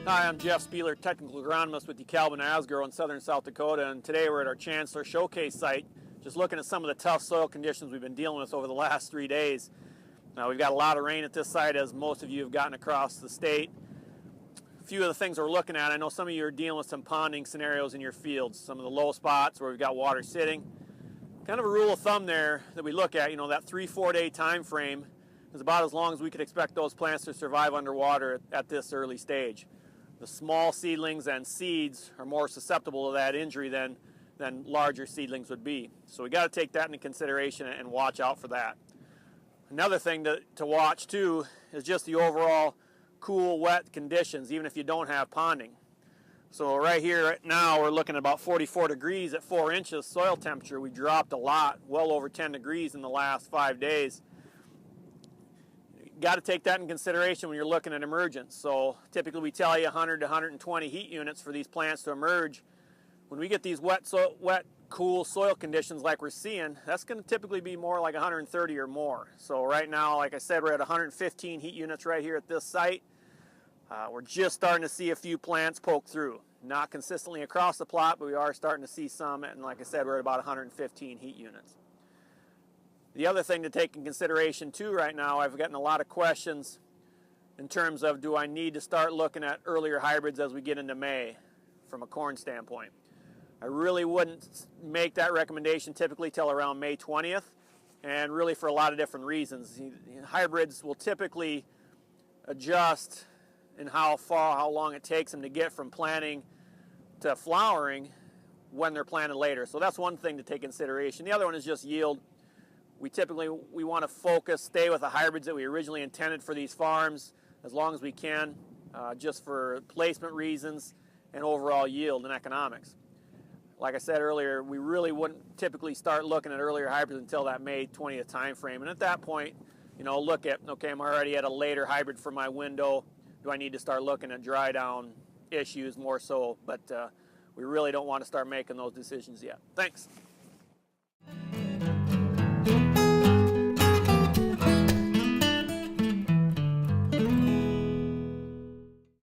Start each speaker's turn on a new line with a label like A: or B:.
A: Hi, I'm Jeff Spieler, technical agronomist with DeKalb and Asgrow in southern South Dakota, and today we're at our Chancellor Showcase site, just looking at some of the tough soil conditions we've been dealing with over the last 3 days. Now, we've got a lot of rain at this site, as most of you have gotten across the state. A few of the things we're looking at, I know some of you are dealing with some ponding scenarios in your fields, some of the low spots where we've got water sitting. Kind of a rule of thumb there that we look at, that 3-4 day time frame is about as long as we could expect those plants to survive underwater at this early stage. The small seedlings and seeds are more susceptible to that injury than larger seedlings would be. So we got to take that into consideration and watch out for that. Another thing to watch too is just the overall cool, wet conditions, even if you don't have ponding. So right here right now we're looking at about 44 degrees at 4 inches soil temperature. We dropped a lot, well over 10 degrees in the last 5 days. Got to take that in consideration when you're looking at emergence. So typically we tell you 100 to 120 heat units for these plants to emerge. When we get these wet, cool soil conditions like we're seeing, that's going to typically be more like 130 or more. So right now, like I said, we're at 115 heat units right here at this site. We're just starting to see a few plants poke through. Not consistently across the plot, but we are starting to see some, and like I said, we're at about 115 heat units. The other thing to take in consideration too right now, I've gotten a lot of questions in terms of, do I need to start looking at earlier hybrids as we get into May from a corn standpoint? I really wouldn't make that recommendation typically till around May 20th, and really for a lot of different reasons. Hybrids will typically adjust in how long it takes them to get from planting to flowering when they're planted later. So that's one thing to take in consideration. The other one is just yield. We want to stay with the hybrids that we originally intended for these farms as long as we can, just for placement reasons and overall yield and economics. Like I said earlier, we really wouldn't typically start looking at earlier hybrids until that May 20th time frame. And at that point, look at, okay, I'm already at a later hybrid for my window. Do I need to start looking at dry down issues more so? But we really don't want to start making those decisions yet. Thanks.